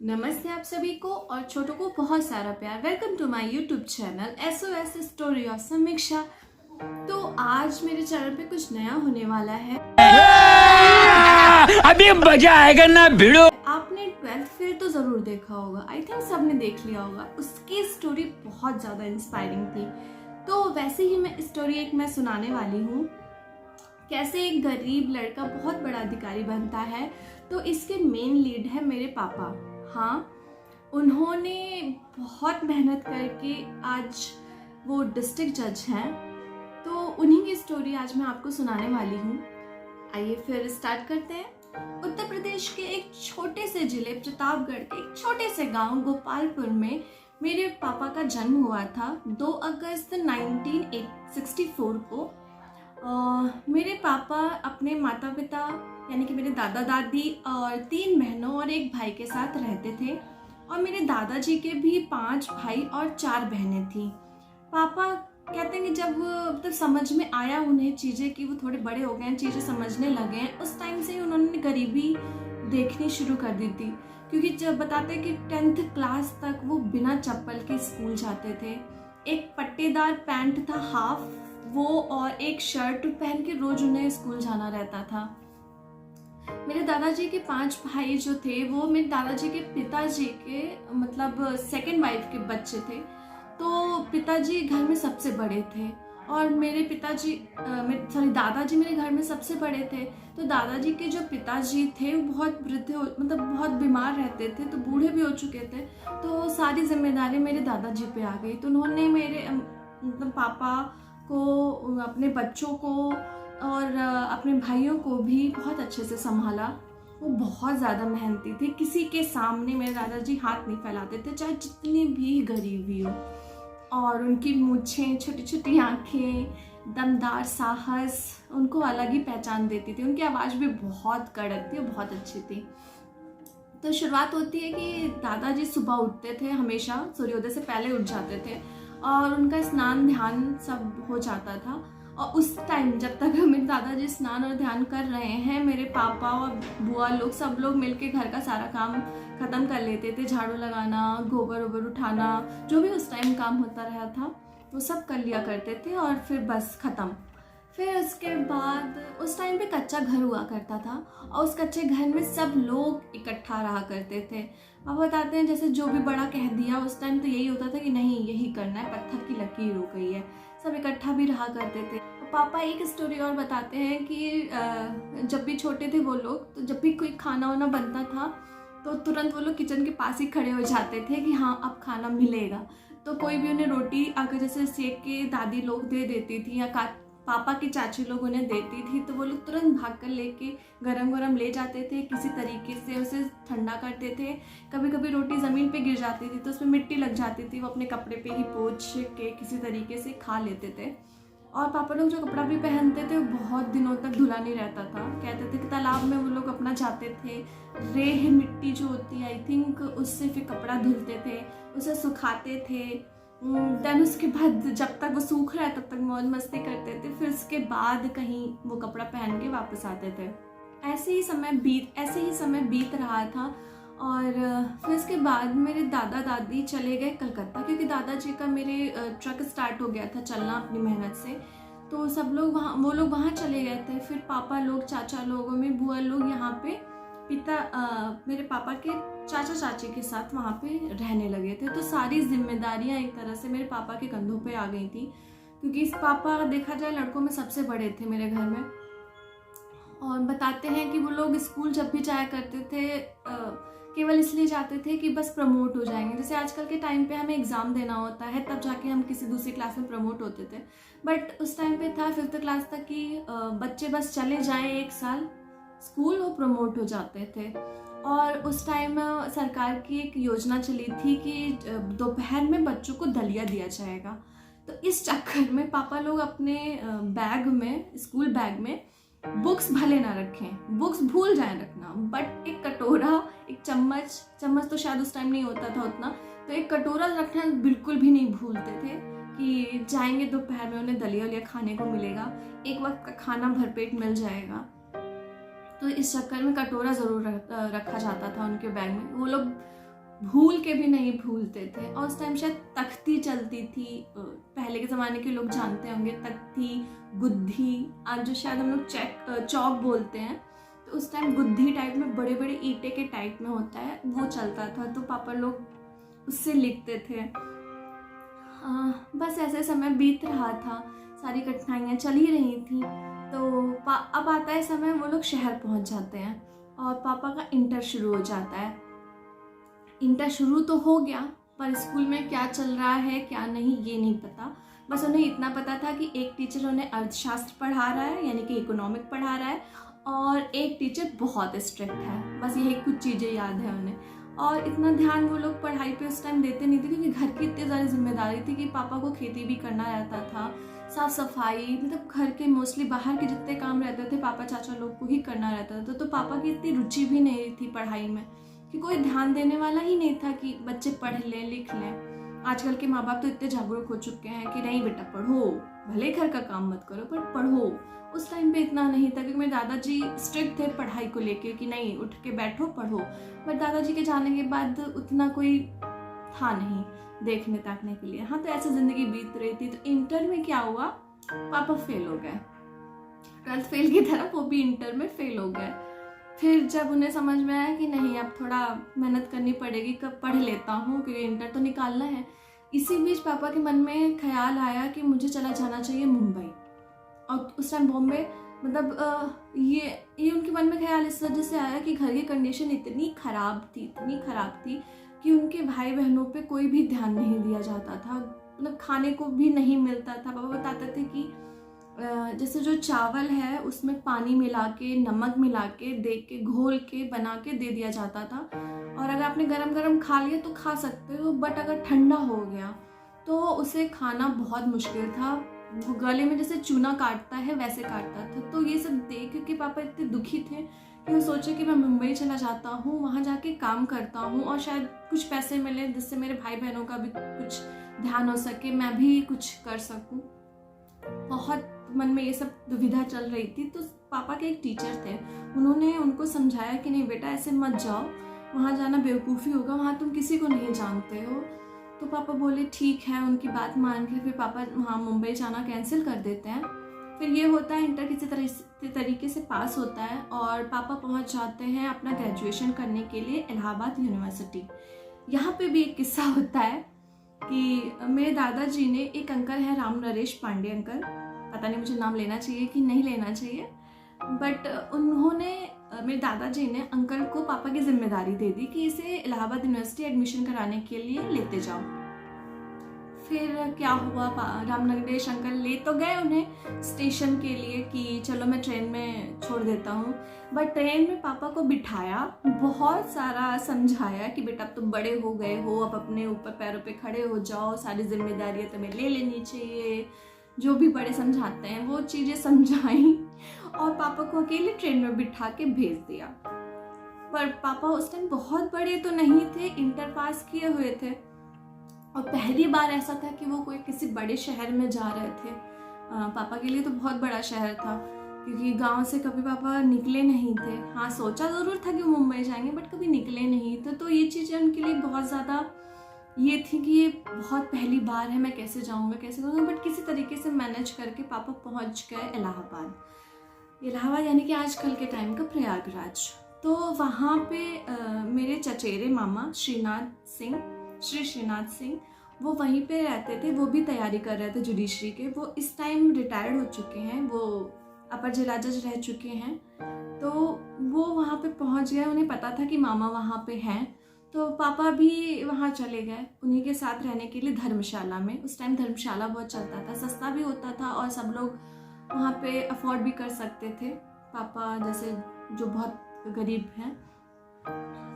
नमस्ते आप सभी को और छोटों को बहुत सारा प्यार। Welcome to my YouTube channel SOS story और समीक्षा। तो आज मेरे चैनल पे कुछ नया होने वाला है। अभी मजा आएगा ना भिड़ो। आपने 12th फेल तो जरूर देखा होगा, आई थिंक सबने देख लिया होगा। उसकी स्टोरी बहुत ज़्यादा इंस्पायरिंग थी। तो वैसे ही मैं स्टोरी एक मैं सुनाने वाली हूँ, कैसे एक गरीब लड़का बहुत बड़ा अधिकारी बनता है। तो इसके मेन लीड है मेरे पापा। हाँ, उन्होंने बहुत मेहनत करके आज वो डिस्ट्रिक्ट जज हैं। तो उन्हीं की स्टोरी आज मैं आपको सुनाने वाली हूँ। आइए फिर स्टार्ट करते हैं। उत्तर प्रदेश के एक छोटे से जिले प्रतापगढ़ के एक छोटे से गांव गोपालपुर में मेरे पापा का जन्म हुआ था 2 अगस्त 1964 को। मेरे पापा अपने माता पिता यानी कि मेरे दादा दादी और 3 बहनों और एक भाई के साथ रहते थे। और मेरे दादाजी के भी 5 भाई और 4 बहनें थीं। पापा कहते हैं कि जब मतलब समझ में आया उन्हें चीज़ें कि वो थोड़े बड़े हो गए हैं, चीज़ें समझने लगे हैं, उस टाइम से ही उन्होंने गरीबी देखनी शुरू कर दी थी। क्योंकि जब बताते कि 10th क्लास तक वो बिना चप्पल के स्कूल जाते थे। एक पट्टेदार पैंट था हाफ वो, और एक शर्ट पहन के रोज उन्हें स्कूल जाना रहता था। मेरे दादाजी के 5 भाई जो थे वो मेरे दादाजी के पिताजी के मतलब सेकंड वाइफ के बच्चे थे। तो पिताजी घर में सबसे बड़े थे और मेरे पिताजी दादाजी मेरे घर में सबसे बड़े थे। तो दादाजी के जो पिताजी थे वो बहुत वृद्ध मतलब बहुत बीमार रहते थे, तो बूढ़े भी हो चुके थे। तो सारी जिम्मेदारी मेरे दादाजी पे आ गई। तो उन्होंने मेरे मतलब पापा को, अपने बच्चों को और अपने भाइयों को भी बहुत अच्छे से संभाला। वो बहुत ज़्यादा मेहनती थे, किसी के सामने मेरे दादाजी हाथ नहीं फैलाते थे, चाहे जितनी भी गरीबी हो। और उनकी मूंछें, छोटी छोटी आँखें, दमदार साहस उनको अलग ही पहचान देती थी। उनकी आवाज़ भी बहुत कड़क थी, बहुत अच्छी थी। तो शुरुआत होती है कि दादाजी सुबह उठते थे, हमेशा सूर्योदय से पहले उठ जाते थे और उनका स्नान ध्यान सब हो जाता था। और उस टाइम जब तक मेरे दादाजी स्नान और ध्यान कर रहे हैं, मेरे पापा और बुआ लोग सब लोग मिलके घर का सारा काम ख़त्म कर लेते थे। झाड़ू लगाना, गोबर वोबर उठाना, जो भी उस टाइम काम होता रहा था वो सब कर लिया करते थे और फिर बस ख़त्म। फिर उसके बाद उस टाइम पे कच्चा घर हुआ करता था और उस कच्चे घर में सब लोग इकट्ठा रहा करते थे। अब बताते हैं जैसे जो भी बड़ा कह दिया उस टाइम तो यही होता था कि नहीं यही करना है, पत्थर की लकीर हो गई है। सब इकट्ठा भी रहा करते थे। तो पापा एक स्टोरी और बताते हैं कि जब भी छोटे थे वो लोग, तो जब भी कोई खाना वाना बनता था तो तुरंत वो लोग किचन के पास ही खड़े हो जाते थे कि हाँ अब खाना मिलेगा। तो कोई भी उन्हें रोटी अगर जैसे सेक के दादी लोग दे देती थी या पापा की चाची लोग उन्हें देती थी, तो वो लोग तुरंत भाग कर लेके गरम गरम ले जाते थे, किसी तरीके से उसे ठंडा करते थे। कभी कभी रोटी ज़मीन पे गिर जाती थी तो उसमें मिट्टी लग जाती थी, वो अपने कपड़े पे ही पोंछ के किसी तरीके से खा लेते थे। और पापा लोग जो कपड़ा भी पहनते थे वो बहुत दिनों तक धुला नहीं रहता था। कहते थे कि तालाब में वो लोग अपना जाते थे, रेह मिट्टी जो होती है आई थिंक उससे फिर कपड़ा धुलते थे, उसे सुखाते थे। देन उसके बाद जब तक वो सूख रहा है तब तक मौज मस्ती करते थे, फिर उसके बाद कहीं वो कपड़ा पहन के वापस आते थे। ऐसे ही समय बीत रहा था। और फिर उसके बाद मेरे दादा दादी चले गए कलकत्ता, क्योंकि दादाजी का मेरे ट्रक स्टार्ट हो गया था चलना अपनी मेहनत से। तो सब लोग वो लोग वहाँ चले गए थे। फिर पापा लोग, चाचा लोगों में बुआ लोग यहाँ पे मेरे पापा के चाचा चाची के साथ वहाँ पे रहने लगे थे। तो सारी जिम्मेदारियाँ एक तरह से मेरे पापा के कंधों पे आ गई थी, क्योंकि इस पापा देखा जाए लड़कों में सबसे बड़े थे मेरे घर में। और बताते हैं कि वो लोग स्कूल जब भी जाया करते थे केवल इसलिए जाते थे कि बस प्रमोट हो जाएंगे। जैसे आजकल के टाइम पे हमें एग्ज़ाम देना होता है तब जाके हम किसी दूसरी क्लास में प्रमोट होते थे, बट उस टाइम पे था 5th क्लास तक कि बच्चे बस चले जाएं 1 साल स्कूल, वो प्रमोट हो जाते थे। और उस टाइम सरकार की एक योजना चली थी कि दोपहर में बच्चों को दलिया दिया जाएगा। तो इस चक्कर में पापा लोग अपने बैग में, स्कूल बैग में बुक्स भले ना रखें, बुक्स भूल जाए रखना, बट एक कटोरा, एक चम्मच तो शायद उस टाइम नहीं होता था उतना, तो एक कटोरा रखना बिल्कुल भी नहीं भूलते थे कि जाएंगे दोपहर में उन्हें दलिया वलिया खाने को मिलेगा, एक वक्त का खाना भरपेट मिल जाएगा। तो इस चक्कर में कटोरा ज़रूर रखा जाता था उनके बैग में। वो लोग भूल के भी नहीं भूलते थे। और उस टाइम शायद तख्ती चलती थी, पहले के ज़माने के लोग जानते होंगे, तख्ती, गुद्धी, आज जो शायद हम लोग चौक बोलते हैं, तो उस टाइम गुद्धी टाइप में बड़े बड़े ईंटे के टाइप में होता है, वो चलता था, तो पापा लोग उससे लिखते थे। बस ऐसे समय बीत रहा था, सारी कठिनाइयाँ चल ही रही थी। तो अब आता है समय, वो लोग शहर पहुंच जाते हैं और पापा का इंटर शुरू हो जाता है। इंटर शुरू तो हो गया, पर स्कूल में क्या चल रहा है क्या नहीं ये नहीं पता। बस उन्हें इतना पता था कि एक टीचर उन्हें अर्थशास्त्र पढ़ा रहा है, यानी कि इकोनॉमिक पढ़ा रहा है, और एक टीचर बहुत स्ट्रिक्ट है। बस यही कुछ चीज़ें याद है उन्हें। और इतना ध्यान वो लोग पढ़ाई पे उस टाइम देते नहीं थे, क्योंकि घर की इतनी ज़्यादा जिम्मेदारी थी कि पापा को खेती भी करना रहता था, साफ सफाई, मतलब घर के मोस्टली बाहर के जितने काम रहते थे पापा चाचा लोग को ही करना रहता था। तो पापा की इतनी रुचि भी नहीं थी पढ़ाई में, कि कोई ध्यान देने वाला ही नहीं था कि बच्चे पढ़ लें लिख लें। आजकल के माँ बाप तो इतने जागरूक हो चुके हैं कि नहीं बेटा पढ़ो, भले घर का काम मत करो पर पढ़ो। उस टाइम पे इतना नहीं था, क्योंकि मेरे दादाजी स्ट्रिक्ट थे पढ़ाई को लेके कि नहीं उठ के बैठो पढ़ो। बट दादाजी के जाने के बाद उतना कोई था नहीं देखने ताकने के लिए। हाँ, तो ऐसे ज़िंदगी बीत रही थी। तो इंटर में क्या हुआ, पापा फेल हो गए, 12th फेल की तरह वो भी इंटर में फेल हो गए। फिर जब उन्हें समझ में आया कि नहीं अब थोड़ा मेहनत करनी पड़ेगी, कब पढ़ लेता हूँ क्योंकि इंटर तो निकालना है, इसी बीच पापा के मन में ख्याल आया कि मुझे चला जाना चाहिए मुंबई। और उस टाइम बॉम्बे, मतलब ये उनके मन में ख्याल इस वजह से आया कि घर की कंडीशन इतनी ख़राब थी कि उनके भाई बहनों पे कोई भी ध्यान नहीं दिया जाता था, मतलब खाने को भी नहीं मिलता था। पापा बताते थे कि जैसे जो चावल है उसमें पानी मिला के, नमक मिला के, दे के, घोल के, बना के दे दिया जाता था। और अगर आपने गरम गरम खा लिया तो खा सकते हो, बट अगर ठंडा हो गया तो उसे खाना बहुत मुश्किल था। वो गले में जैसे चूना काटता है वैसे काटता था। तो ये सब देख के पापा इतने दुखी थे कि वो सोचे कि मैं मुंबई चला जाता हूँ, वहाँ जाके काम करता हूँ और शायद कुछ पैसे मिले जिससे मेरे भाई बहनों का भी कुछ ध्यान हो सके, मैं भी कुछ कर सकूँ। बहुत मन में ये सब दुविधा चल रही थी। तो पापा के एक टीचर थे, उन्होंने उनको समझाया कि नहीं बेटा ऐसे मत जाओ, वहाँ जाना बेवकूफ़ी होगा, वहाँ तुम किसी को नहीं जानते हो। तो पापा बोले ठीक है, उनकी बात मान के फिर पापा वहाँ मुंबई जाना कैंसिल कर देते हैं। फिर ये होता है, इंटर किसी तरीके से पास होता है और पापा पहुँच जाते हैं अपना ग्रेजुएशन करने के लिए इलाहाबाद यूनिवर्सिटी। यहाँ पे भी एक किस्सा होता है कि मेरे दादाजी ने, एक अंकल है राम नरेश पांडे अंकल, पता नहीं मुझे नाम लेना चाहिए कि नहीं लेना चाहिए, बट उन्होंने, मेरे दादाजी ने अंकल को पापा की जिम्मेदारी दे दी कि इसे इलाहाबाद यूनिवर्सिटी एडमिशन कराने के लिए लेते जाओ। फिर क्या हुआ, राम नरेश अंकल ले तो गए उन्हें स्टेशन के लिए कि चलो मैं ट्रेन में छोड़ देता हूँ, बट ट्रेन में पापा को बिठाया, बहुत सारा समझाया कि बेटा अब तुम बड़े हो गए हो, अब अपने ऊपर पैरों पे खड़े हो जाओ, सारी जिम्मेदारियाँ तुम्हें ले लेनी चाहिए, जो भी बड़े समझाते हैं वो चीज़ें समझाई और पापा को अकेले ट्रेन में बिठा के भेज दिया। पर पापा उस टाइम बहुत बड़े तो नहीं थे, इंटर पास किए हुए थे और पहली बार ऐसा था कि वो कोई किसी बड़े शहर में जा रहे थे। पापा के लिए तो बहुत बड़ा शहर था, क्योंकि गांव से कभी पापा निकले नहीं थे। हाँ, सोचा ज़रूर था कि वो मुंबई जाएंगे, बट कभी निकले नहीं थे। तो ये चीज़ें उनके लिए बहुत ज़्यादा ये थी कि ये बहुत पहली बार है, मैं कैसे जाऊँगा कैसे करूँगा, बट किसी तरीके से मैनेज करके पापा पहुँच गए इलाहाबाद यानी कि आजकल के टाइम का प्रयागराज। तो वहाँ पे मेरे चचेरे मामा श्री श्रीनाथ सिंह वो वहीं पे रहते थे, वो भी तैयारी कर रहे थे जुडिशरी के। वो इस टाइम रिटायर्ड हो चुके हैं, वो अपर जिला जज रह चुके हैं। तो वो वहाँ पे पहुँच गए, उन्हें पता था कि मामा वहाँ पे हैं, तो पापा भी वहाँ चले गए उन्हीं के साथ रहने के लिए धर्मशाला में। उस टाइम धर्मशाला बहुत चलता था, सस्ता भी होता था और सब लोग वहाँ पे अफोर्ड भी कर सकते थे, पापा जैसे जो बहुत गरीब हैं।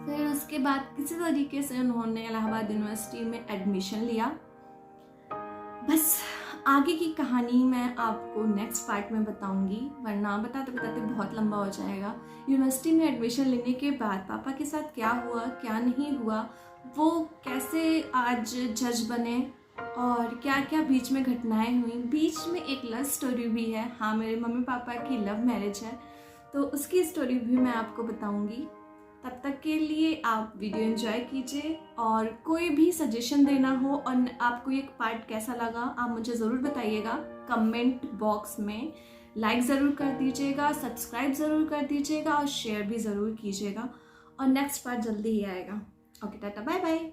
फिर उसके बाद किसी तरीके से उन्होंने इलाहाबाद यूनिवर्सिटी में एडमिशन लिया। बस आगे की कहानी मैं आपको नेक्स्ट पार्ट में बताऊंगी, वरना बताते बताते बहुत लंबा हो जाएगा। यूनिवर्सिटी में एडमिशन लेने के बाद पापा के साथ क्या हुआ क्या नहीं हुआ, वो कैसे आज जज बने और क्या क्या बीच में घटनाएं हुई। बीच में एक लव स्टोरी भी है, हाँ मेरे मम्मी पापा की लव मैरिज है, तो उसकी स्टोरी भी मैं आपको बताऊंगी। तब तक के लिए आप वीडियो एंजॉय कीजिए, और कोई भी सजेशन देना हो और आपको ये पार्ट कैसा लगा आप मुझे ज़रूर बताइएगा कमेंट बॉक्स में। लाइक ज़रूर कर दीजिएगा, सब्सक्राइब ज़रूर कर दीजिएगा और शेयर भी ज़रूर कीजिएगा, और नेक्स्ट पार्ट जल्दी ही आएगा। Okay, tata bye bye.